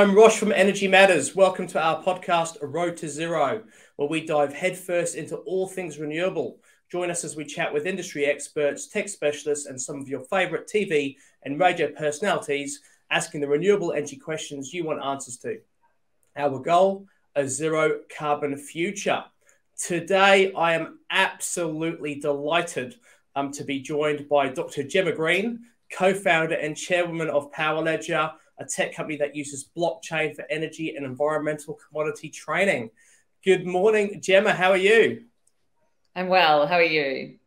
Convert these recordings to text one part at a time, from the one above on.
I'm Rosh from Energy Matters. Welcome to our podcast, Road to Zero, where we dive headfirst into all things renewable. Join us as we chat with industry experts, tech specialists, and some of your favorite TV and radio personalities, asking the renewable energy questions you want answers to. Our goal, a zero carbon future. Today, I am absolutely delighted to be joined by Dr. Jemma Green, co-founder and chairwoman of Powerledger, a tech company that uses blockchain for energy and environmental commodity trading. Good morning, Jemma. How are you? I'm well. How are you?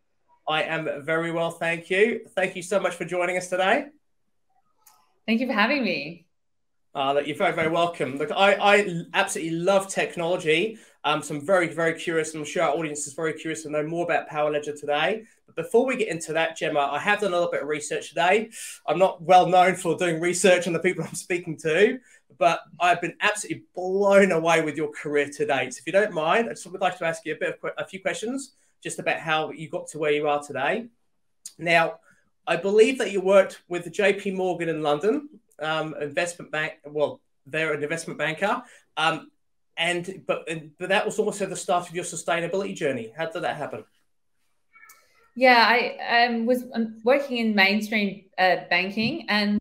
I am very well, thank you. Thank you so much for joining us today. Thank you for having me. Look, you're very, very welcome. Look, I absolutely love technology. So I'm very, very curious, and I'm sure our audience is very curious to know more about Powerledger today. But before we get into that, Jemma, I have done a little bit of research today. I'm not well known for doing research on the people I'm speaking to, but I've been absolutely blown away with your career to date. So if you don't mind, I just would like to ask you a few questions just about how you got to where you are today. Now, I believe that you worked with JP Morgan in London, investment bank. Well, they're an investment banker, but that was also the start of your sustainability journey. How did that happen? Yeah, I was working in mainstream banking, and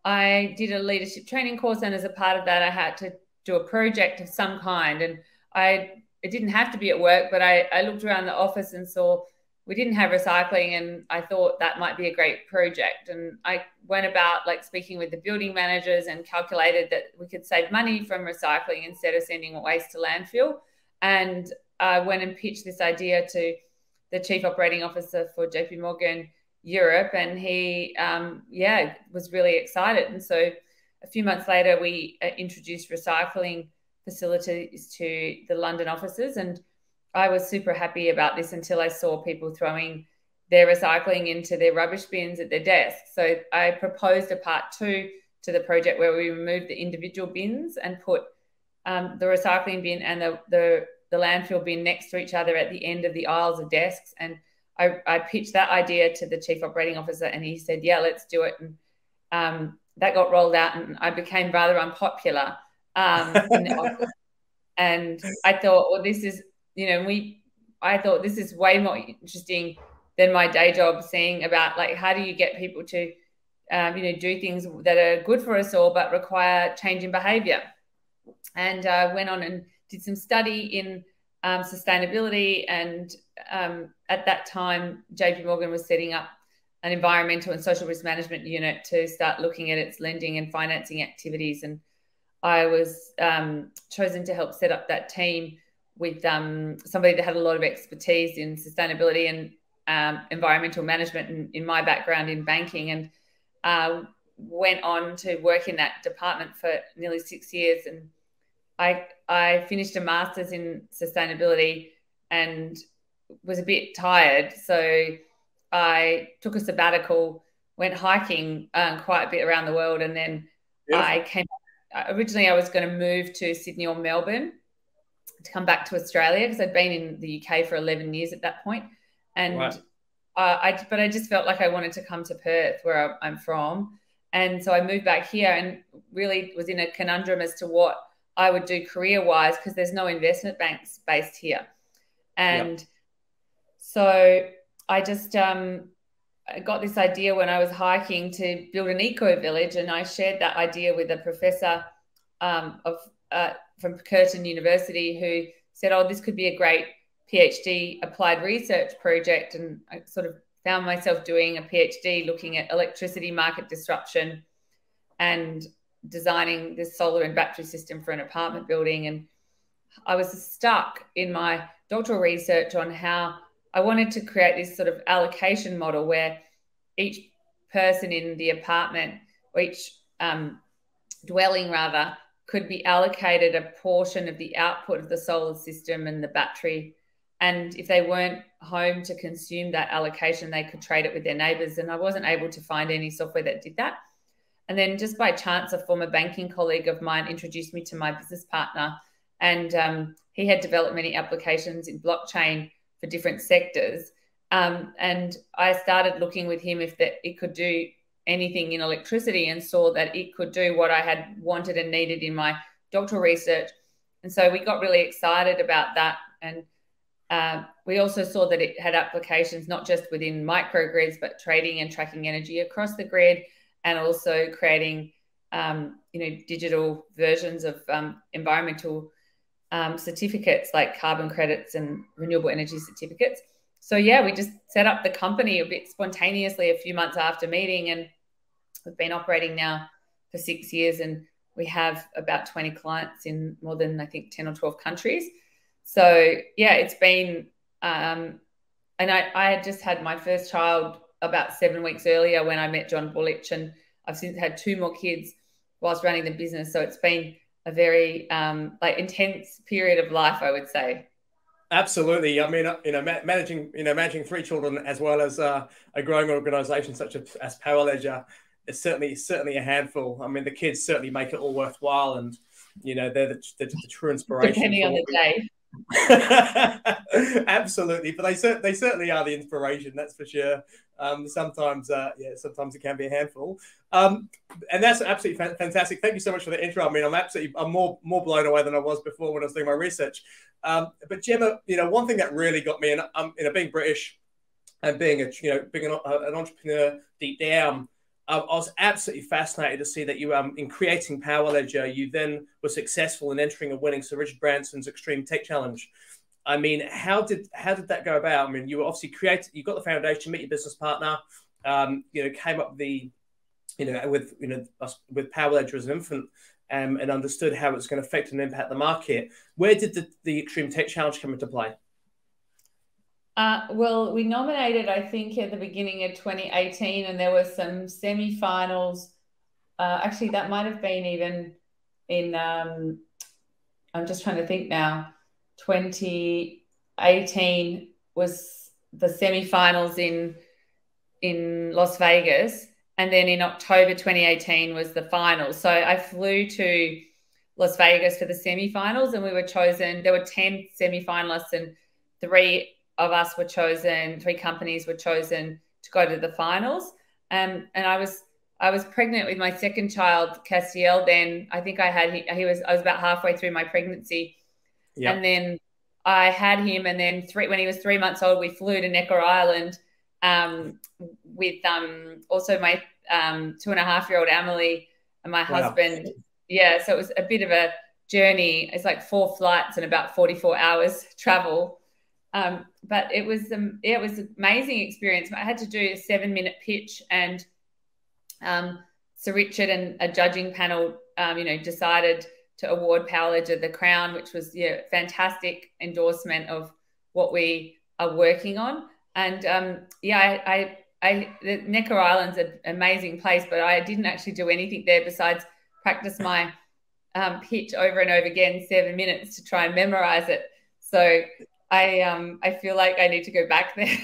I did a leadership training course, and as a part of that, I had to do a project of some kind. And it didn't have to be at work, but I looked around the office and saw we didn't have recycling, and I thought that might be a great project. And I went about speaking with the building managers and calculated that we could save money from recycling instead of sending waste to landfill. And I went and pitched this idea to the chief operating officer for JP Morgan Europe, and he, was really excited. And so a few months later, we introduced recycling facilities to the London offices, and I was super happy about this until I saw people throwing their recycling into their rubbish bins at their desks. So I proposed a part 2 to the project where we removed the individual bins and put the recycling bin and the landfill bin next to each other at the end of the aisles of desks. And I pitched that idea to the chief operating officer, and he said, yeah, let's do it. And that got rolled out, and I became rather unpopular in the office. And I thought, well, this is, I thought this is way more interesting than my day job, seeing about how do you get people to, do things that are good for us all, but require change in behavior. And I went on and did some study in sustainability. And at that time, JP Morgan was setting up an environmental and social risk management unit to start looking at its lending and financing activities. And I was chosen to help set up that team with somebody that had a lot of expertise in sustainability and environmental management in my background in banking, and went on to work in that department for nearly 6 years. And I finished a master's in sustainability and was a bit tired. So I took a sabbatical, went hiking quite a bit around the world. And then originally I was going to move to Sydney or Melbourne to come back to Australia, because I'd been in the UK for 11 years at that point. And right. But I just felt like I wanted to come to Perth, where I'm from. And so I moved back here and really was in a conundrum as to what I would do career-wise, because there's no investment banks based here. And so I just I got this idea when I was hiking to build an eco-village, and I shared that idea with a professor from Curtin University, who said, oh, this could be a great PhD applied research project. And I sort of found myself doing a PhD looking at electricity market disruption and designing this solar and battery system for an apartment building. And I was stuck in my doctoral research on how I wanted to create this sort of allocation model where each person in the apartment, or each dwelling rather, could be allocated a portion of the output of the solar system and the battery. And if they weren't home to consume that allocation, they could trade it with their neighbours. And I wasn't able to find any software that did that. And then just by chance, a former banking colleague of mine introduced me to my business partner, and he had developed many applications in blockchain for different sectors. And I started looking with him if it could do anything in electricity, and saw that it could do what I had wanted and needed in my doctoral research. And so we got really excited about that. And we also saw that it had applications not just within microgrids, but trading and tracking energy across the grid, and also creating digital versions of environmental certificates like carbon credits and renewable energy certificates. So yeah, we just set up the company a bit spontaneously a few months after meeting, and we've been operating now for 6 years, and we have about 20 clients in more than, I think, 10 or 12 countries. So yeah, it's been, and I had just had my first child about 7 weeks earlier when I met John Bullich, and I've since had 2 more kids whilst running the business. So it's been a very intense period of life, I would say. Absolutely. I mean, managing 3 children as well as a growing organisation such as Powerledger is certainly a handful. I mean, the kids certainly make it all worthwhile, and they're the true inspiration. Depending on the day. Absolutely, but they certainly are the inspiration. That's for sure. Sometimes it can be a handful. And that's absolutely fantastic. Thank you so much for the intro. I mean, I'm more blown away than I was before when I was doing my research. But Jemma, one thing that really got me, and being British and being an entrepreneur deep down, I was absolutely fascinated to see that you, in creating Powerledger, you then were successful in entering and winning Sir Richard Branson's Extreme Tech Challenge. I mean, how did that go about? I mean, you were obviously you got the foundation, met your business partner, came up with Powerledger as an infant, and understood how it's going to affect and impact the market. Where did the Extreme Tech Challenge come into play? Well, we nominated, I think, at the beginning of 2018, and there were some semi-finals. Actually, that might have been even in, I'm just trying to think now, 2018 was the semi-finals in Las Vegas, and then in October 2018 was the finals. So I flew to Las Vegas for the semi-finals, and we were chosen. There were 10 semi-finalists, and 3 of us were chosen, 3 companies were chosen to go to the finals. And I was pregnant with my second child, Castiel. Then I think I was about halfway through my pregnancy. Yep. And then I had him, and then when he was 3 months old, we flew to Necker Island with also my 2.5-year-old Emily and my husband. Yeah, so it was a bit of a journey. It's like 4 flights and about 44 hours travel. But it was an amazing experience. I had to do a 7-minute pitch, and Sir Richard and a judging panel, decided to award Powerledger the crown, which was fantastic endorsement of what we are working on. And the Necker Island's an amazing place, but I didn't actually do anything there besides practice my pitch over and over again, 7 minutes, to try and memorize it. So I feel like I need to go back there.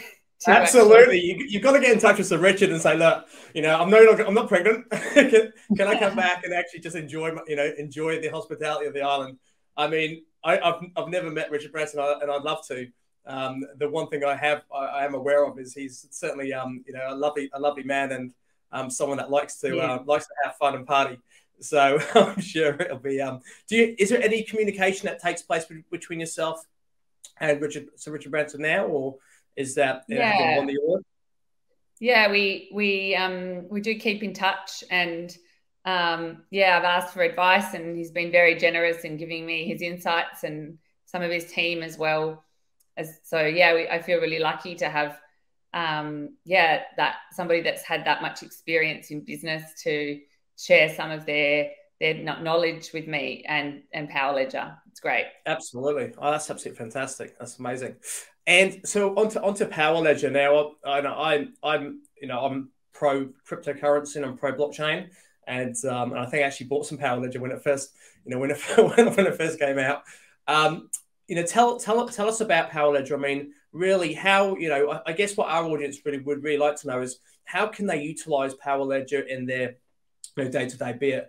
Absolutely, you've got to get in touch with Sir Richard and say, look, I'm not pregnant. Can I come back and actually just enjoy the hospitality of the island? I mean, I've never met Richard Branson, and I'd love to. The one thing I am aware of is he's certainly a lovely man, and someone that likes to have fun and party. So I'm sure it'll be. Is there any communication that takes place between yourself and Sir Richard Branson now, or is that won the award? Yeah, we do keep in touch, and I've asked for advice, and he's been very generous in giving me his insights and some of his team as well. I feel really lucky to have that somebody that's had that much experience in business to share some of their knowledge with me and Powerledger. It's great. Absolutely. Oh, that's absolutely fantastic. That's amazing. And so onto Powerledger now. I'm pro cryptocurrency and I'm pro blockchain, and I think I actually bought some Powerledger when it first when it first came out. Tell us about Powerledger. I mean, really, how I guess what our audience would really like to know is how can they utilize Powerledger in their day-to-day, be it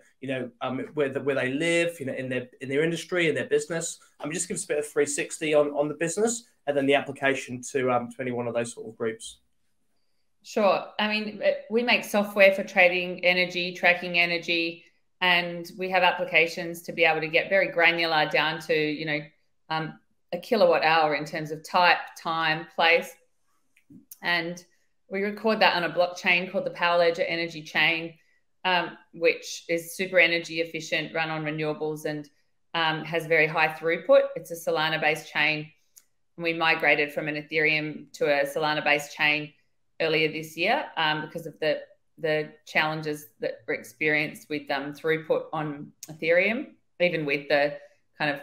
where they live, in their industry, in their business. Just give us a bit of 360 on the business, and then the application to any one of those sort of groups. Sure. I mean, we make software for trading energy, tracking energy, and we have applications to be able to get very granular down to, a kilowatt hour in terms of type, time, place. And we record that on a blockchain called the Powerledger Energy Chain, which is super energy efficient, run on renewables, and has very high throughput. It's a Solana-based chain. And we migrated from an Ethereum to a Solana-based chain earlier this year because of the challenges that were experienced with throughput on Ethereum, even with the kind of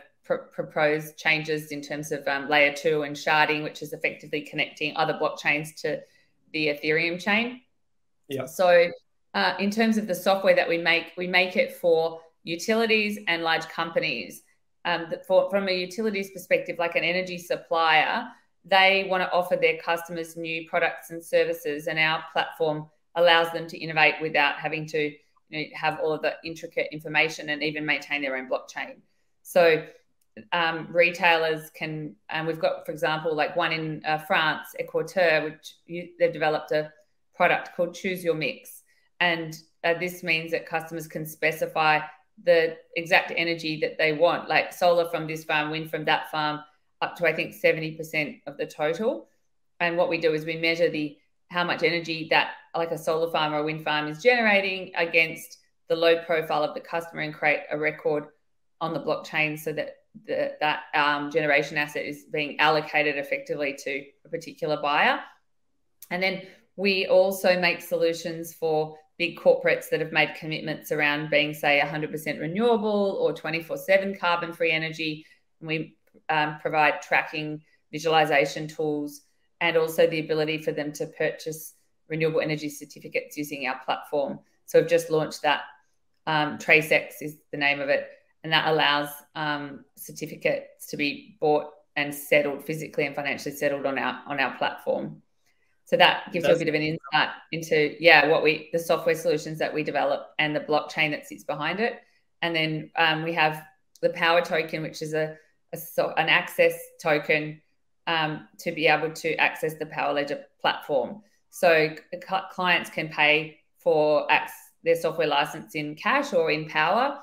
proposed changes in terms of layer 2 and sharding, which is effectively connecting other blockchains to the Ethereum chain. Yeah. So in terms of the software that we make it for utilities and large companies. From a utilities perspective, like an energy supplier, they want to offer their customers new products and services, and our platform allows them to innovate without having to have all of the intricate information and even maintain their own blockchain. So retailers can, and we've got, for example, like one in France, Equateur, which they've developed a product called Choose Your Mix. And this means that customers can specify the exact energy that they want, like solar from this farm, wind from that farm, up to, I think, 70% of the total. And what we do is we measure how much energy that like a solar farm or a wind farm is generating against the load profile of the customer and create a record on the blockchain so that that generation asset is being allocated effectively to a particular buyer. And then we also make solutions for big corporates that have made commitments around being, say, 100% renewable or 24/7 carbon-free energy. And we provide tracking, visualization tools, and also the ability for them to purchase renewable energy certificates using our platform. So we've just launched that. TraceX is the name of it, and that allows certificates to be bought and settled physically and financially settled on our platform. So that gives you a bit of an insight into the software solutions that we develop and the blockchain that sits behind it. And then we have the Power Token, which is an access token to be able to access the Powerledger platform. So clients can pay for their software license in cash or in Power,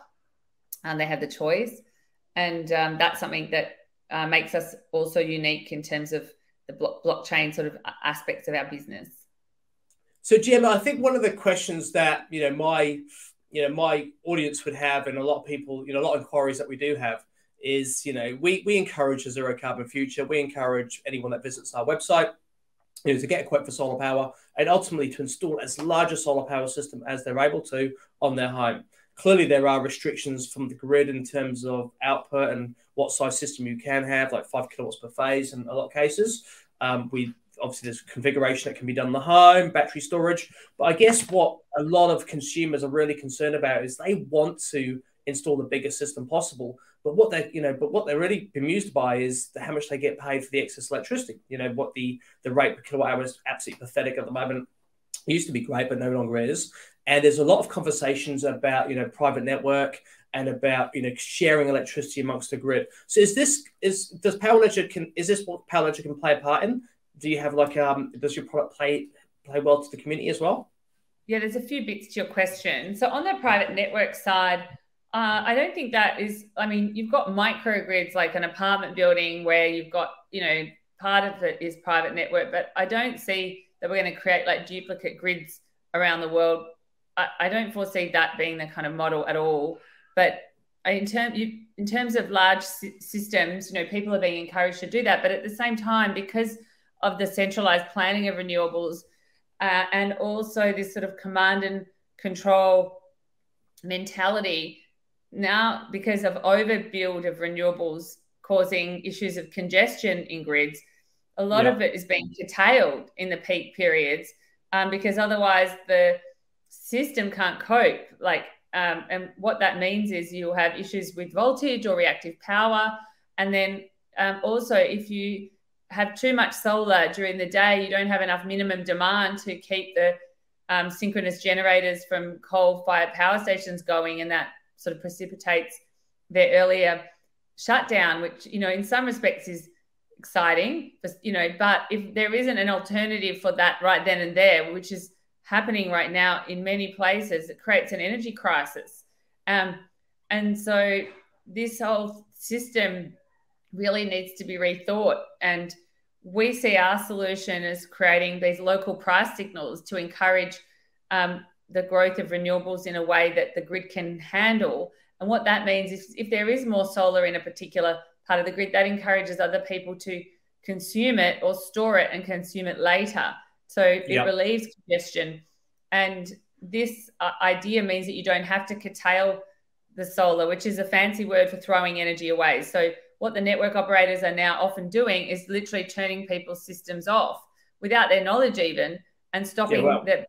and they have the choice. And that's something that makes us also unique in terms of the blockchain sort of aspects of our business. So, Jemma, I think one of the questions that my audience would have, and a lot of people, a lot of inquiries that we do have, is we encourage a zero carbon future. We encourage anyone that visits our website to get a quote for solar power and ultimately to install as large a solar power system as they're able to on their home. Clearly, there are restrictions from the grid in terms of output and what size system you can have, like 5 kilowatts per phase in a lot of cases. Obviously, there's configuration that can be done in the home, battery storage. But I guess what a lot of consumers are really concerned about is they want to install the biggest system possible. But what they're really bemused by is how much they get paid for the excess electricity. What the rate per kilowatt hour is absolutely pathetic at the moment. It used to be great, but no longer is. And there's a lot of conversations about, private network and about, sharing electricity amongst the grid. So is this what Powerledger can play a part in? Do you have does your product play well to the community as well? Yeah, there's a few bits to your question. So on the private network side, I don't think that is, you've got microgrids like an apartment building where you've got, part of it is private network, but I don't see that we're going to create like duplicate grids around the world. I don't foresee that being the kind of model at all. But in terms of large systems, people are being encouraged to do that. But at the same time, because of the centralized planning of renewables and also this sort of command and control mentality, now because of overbuild of renewables causing issues of congestion in grids, a lot of it is being curtailed in the peak periods because otherwise the system can't cope. And what that means is you'll have issues with voltage or reactive power. And then also if you have too much solar during the day, you don't have enough minimum demand to keep the synchronous generators from coal-fired power stations going, and that sort of precipitates their earlier shutdown, which, in some respects is exciting, but if there isn't an alternative for that right then and there, which is happening right now in many places, it creates an energy crisis. And so this whole system really needs to be rethought. And we see our solution as creating these local price signals to encourage the growth of renewables in a way that the grid can handle. And what that means is if there is more solar in a particular part of the grid, that encourages other people to consume it or store it and consume it later. So it relieves congestion. And this idea means that you don't have to curtail the solar, which is a fancy word for throwing energy away. So what the network operators are now often doing is literally turning people's systems off without their knowledge even, and stopping the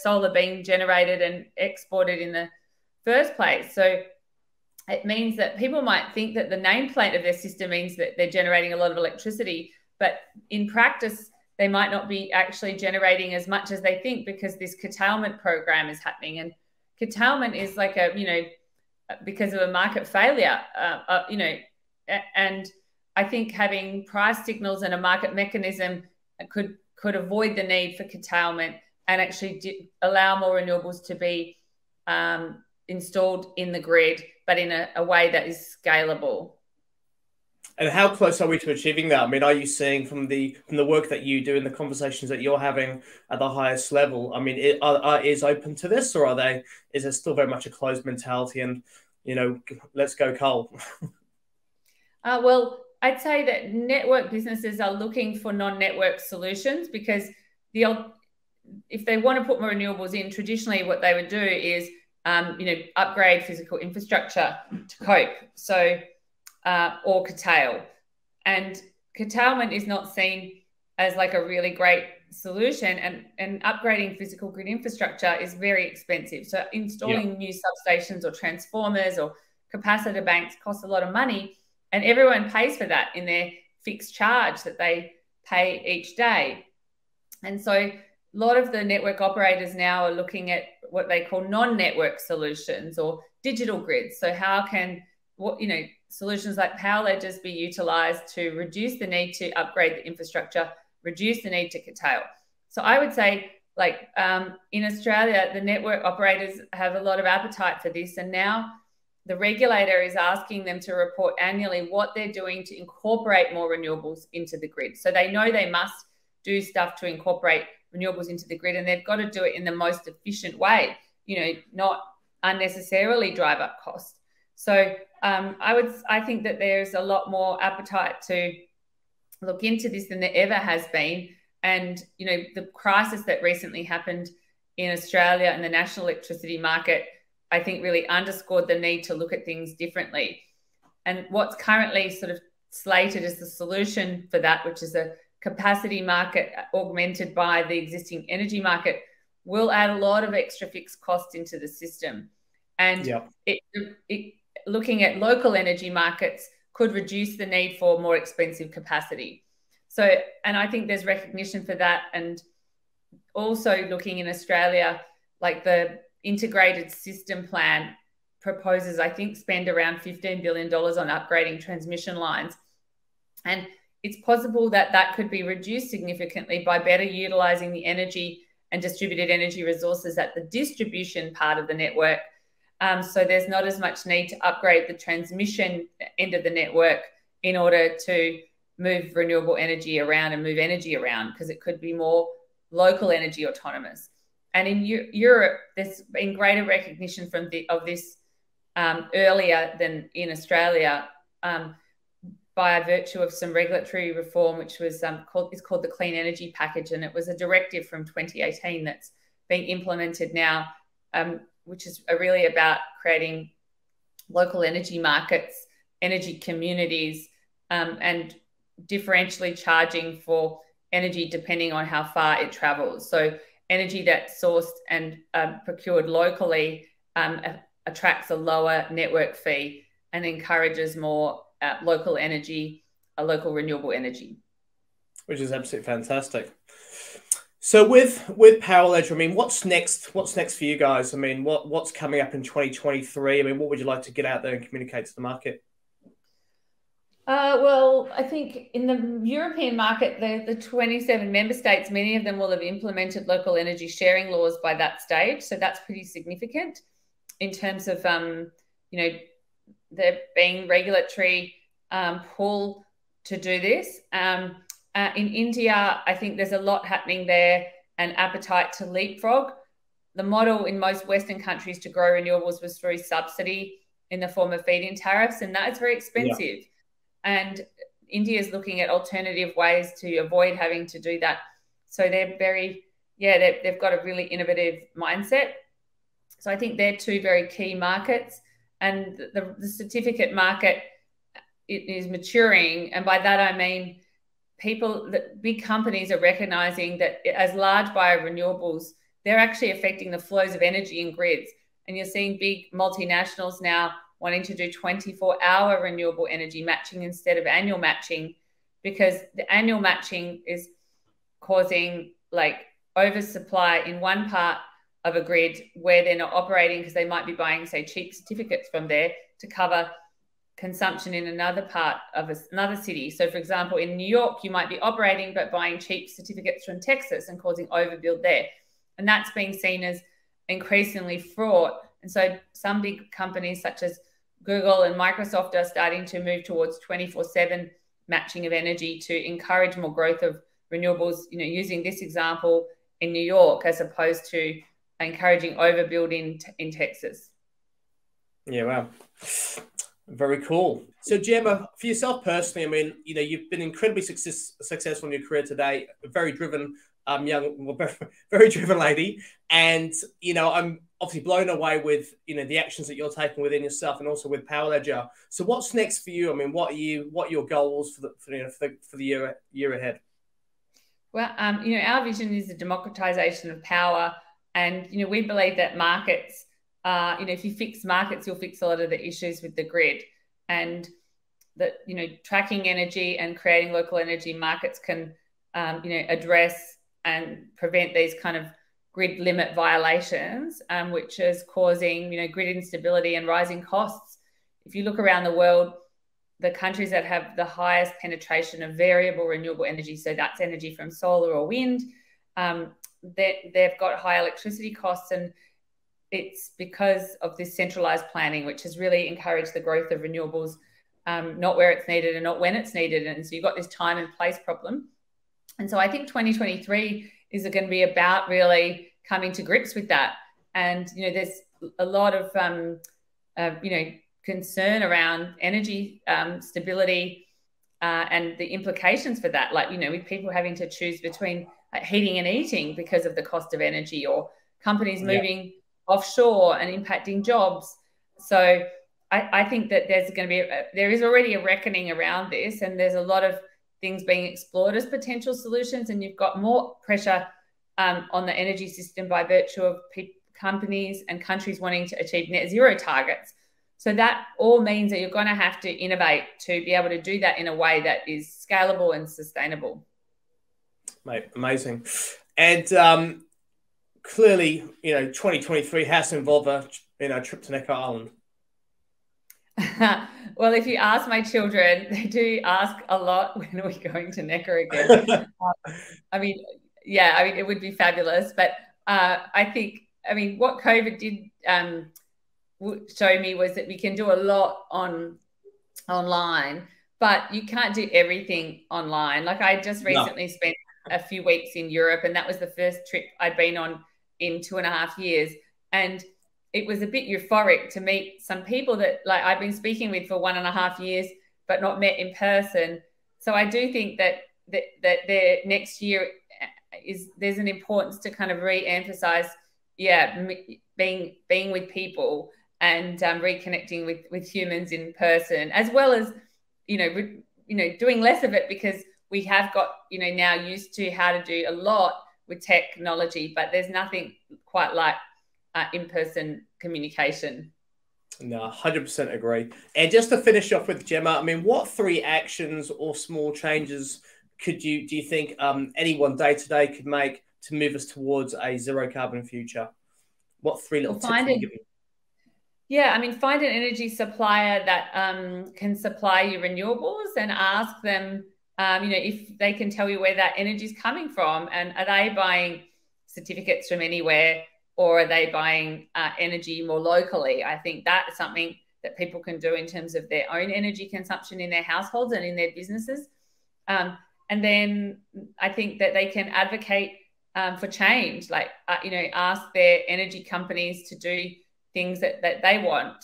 solar being generated and exported in the first place. So it means that people might think that the nameplate of their system means that they're generating a lot of electricity, but in practice, they might not be actually generating as much as they think, because this curtailment program is happening. And curtailment is like because of a market failure, and I think having price signals and a market mechanism could avoid the need for curtailment and actually allow more renewables to be installed in the grid, but in a way that is scalable. And how close are we to achieving that? I mean, are you seeing from the work that you do and the conversations that you're having at the highest level? I mean, is open to this, or is there still very much a closed mentality and, let's go coal? Well, I'd say that network businesses are looking for non-network solutions, because if they want to put more renewables in, traditionally what they would do is, upgrade physical infrastructure to cope. So, or curtail. And curtailment is not seen as like a really great solution, and upgrading physical grid infrastructure is very expensive. So installing new substations or transformers or capacitor banks costs a lot of money, and everyone pays for that in their fixed charge that they pay each day. And so a lot of the network operators now are looking at what they call non-network solutions or digital grids. So how can solutions like Powerledgers be utilized to reduce the need to upgrade the infrastructure, reduce the need to curtail? So I would say, in Australia, the network operators have a lot of appetite for this, and now the regulator is asking them to report annually what they're doing to incorporate more renewables into the grid. So they know they must do stuff to incorporate renewables into the grid, and they've got to do it in the most efficient way, not unnecessarily drive up costs. So I think that there's a lot more appetite to look into this than there ever has been. And, the crisis that recently happened in Australia and the national electricity market, I think really underscored the need to look at things differently. And what's currently sort of slated as the solution for that, which is a capacity market augmented by the existing energy market, will add a lot of extra fixed costs into the system. And looking at local energy markets could reduce the need for more expensive capacity. So, and I think there's recognition for that. And also looking in Australia, like the integrated system plan proposes, I think, spend around $15 billion on upgrading transmission lines. And it's possible that that could be reduced significantly by better utilising the energy and distributed energy resources at the distribution part of the network. So there's not as much need to upgrade the transmission end of the network in order to move renewable energy around and move energy around, because it could be more local energy autonomous. And in Europe, there's been greater recognition of this earlier than in Australia, by virtue of some regulatory reform, which was called the Clean Energy Package, and it was a directive from 2018 that's being implemented now, which is really about creating local energy markets, energy communities, and differentially charging for energy depending on how far it travels. So energy that's sourced and procured locally attracts a lower network fee and encourages more local energy, local renewable energy. Which is absolutely fantastic. So with Powerledger, I mean, what's next? What's next for you guys? I mean, what's coming up in 2023? I mean, what would you like to get out there and communicate to the market? Well, Well, I think in the European market, the 27 member states, many of them will have implemented local energy sharing laws by that stage. So that's pretty significant in terms of, there being regulatory pull to do this. In India, I think there's a lot happening there and appetite to leapfrog. The model in most Western countries to grow renewables was through subsidy in the form of feed-in tariffs, and that's very expensive. Yeah. And India is looking at alternative ways to avoid having to do that. So they're they've got a really innovative mindset. So I think they're two very key markets. And the certificate market is maturing. And by that, I mean big companies are recognizing that as large biorenewables, they're actually affecting the flows of energy in grids. And you're seeing big multinationals now wanting to do 24-hour renewable energy matching instead of annual matching, because the annual matching is causing oversupply in one part of a grid where they're not operating because they might be buying, say, cheap certificates from there to cover consumption in another part of another city. So, for example, in New York, you might be operating but buying cheap certificates from Texas and causing overbuild there. And that's being seen as increasingly fraught. And so some big companies such as Google and Microsoft are starting to move towards 24/7 matching of energy to encourage more growth of renewables, using this example in New York as opposed to encouraging overbuilding in Texas. Yeah, wow. Very cool. So, Jemma, for yourself personally, I mean, you've been incredibly successful in your career today, a very driven very driven lady. And, I'm obviously blown away with, the actions that you're taking within yourself and also with Powerledger. So what's next for you? I mean, what are your goals for the year ahead? Well, our vision is the democratization of power. And, we believe that markets, if you fix markets, you'll fix a lot of the issues with the grid. And that, tracking energy and creating local energy markets can, address and prevent these kind of grid limit violations, which is causing, grid instability and rising costs. If you look around the world, the countries that have the highest penetration of variable renewable energy, so that's energy from solar or wind, they've got high electricity costs, and it's because of this centralized planning, which has really encouraged the growth of renewables, not where it's needed and not when it's needed. And so you've got this time and place problem. And so I think 2023 is going to be about really coming to grips with that. And, there's a lot of, concern around energy stability and the implications for that. With people having to choose between heating and eating because of the cost of energy, or companies moving offshore and impacting jobs. So I think that there is already a reckoning around this, and there's a lot of things being explored as potential solutions. And you've got more pressure on the energy system by virtue of companies and countries wanting to achieve net zero targets. So that all means that you're going to have to innovate to be able to do that in a way that is scalable and sustainable. Mate, amazing. And clearly, 2023 has to involve a trip to Necker Island. Well, if you ask my children, they do ask a lot, when are we going to Necker again? it would be fabulous. But I think, what COVID did show me was that we can do a lot online, but you can't do everything online. I just recently spent a few weeks in Europe, and that was the first trip I'd been on in 2.5 years. And it was a bit euphoric to meet some people that I've been speaking with for 1.5 years, but not met in person. So I do think that the next year there's an importance to kind of re-emphasize, being with people and reconnecting with humans in person, as well as, doing less of it, because we have got, now used to how to do a lot with technology, but there's nothing quite like in-person communication. No, 100% agree. And just to finish off with Jemma, what 3 actions or small changes do you think anyone day to day could make to move us towards a zero carbon future? What 3 little tips would you give me? Yeah, I mean, find an energy supplier that can supply you renewables and ask them, if they can tell you where that energy is coming from, and are they buying certificates from anywhere, or are they buying energy more locally? I think that's something that people can do in terms of their own energy consumption in their households and in their businesses. And then I think that they can advocate for change, like, ask their energy companies to do things that they want.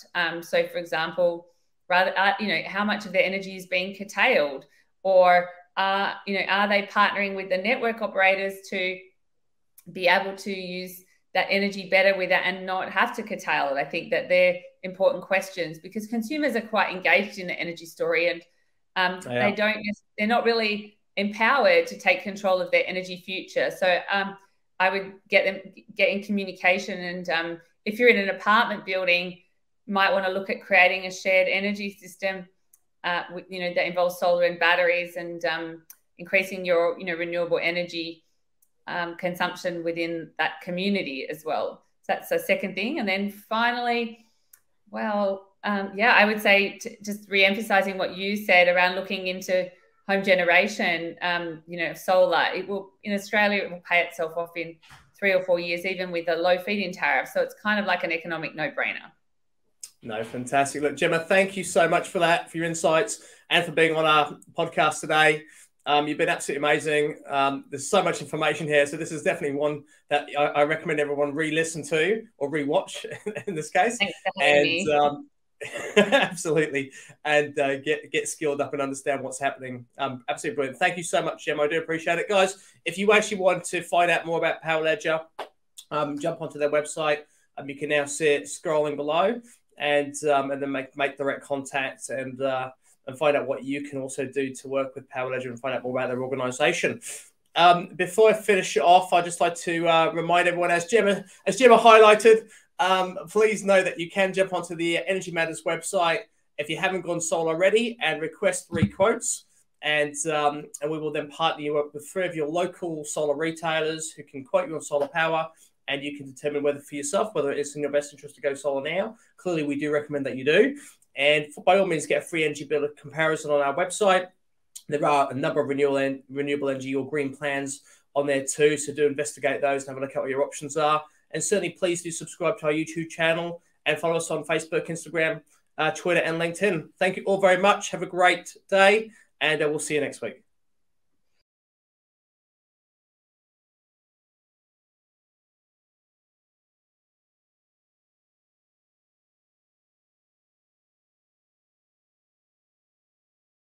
So, for example, how much of their energy is being curtailed, or are they partnering with the network operators to be able to use that energy better with it and not have to curtail it? I think that they're important questions, because consumers are quite engaged in the energy story, and they're not really empowered to take control of their energy future. So I would get in communication, and if you're in an apartment building, might want to look at creating a shared energy system, that involves solar and batteries, and increasing your renewable energy consumption within that community as well. So that's the second thing. And then finally, I would say just re-emphasizing what you said around looking into home generation, solar. In Australia, it will pay itself off in 3 or 4 years, even with a low feed-in tariff. So it's kind of like an economic no-brainer. No, fantastic. Look, Jemma, thank you so much for that, for your insights, and for being on our podcast today. You've been absolutely amazing. There's so much information here. So this is definitely one that I recommend everyone re-listen to or re-watch in this case. Thanks for having me. Absolutely. And get skilled up and understand what's happening. Absolutely brilliant. Thank you so much, Jemma. I do appreciate it, guys. If you actually want to find out more about Powerledger, jump onto their website. You can now see it scrolling below, and then make direct contact and find out what you can also do to work with Powerledger and find out more about their organization. Before I finish it off, I'd just like to remind everyone, as Jemma highlighted, please know that you can jump onto the Energy Matters website if you haven't gone solar already and request 3 quotes. And we will then partner you up with 3 of your local solar retailers who can quote you on solar power, and you can determine whether for yourself, whether it's in your best interest to go solar now. Clearly, we do recommend that you do. And by all means, get a free energy bill comparison on our website. There are a number of renewable energy or green plans on there too, so do investigate those and have a look at what your options are. And certainly, please do subscribe to our YouTube channel and follow us on Facebook, Instagram, Twitter, and LinkedIn. Thank you all very much. Have a great day, and we'll see you next week.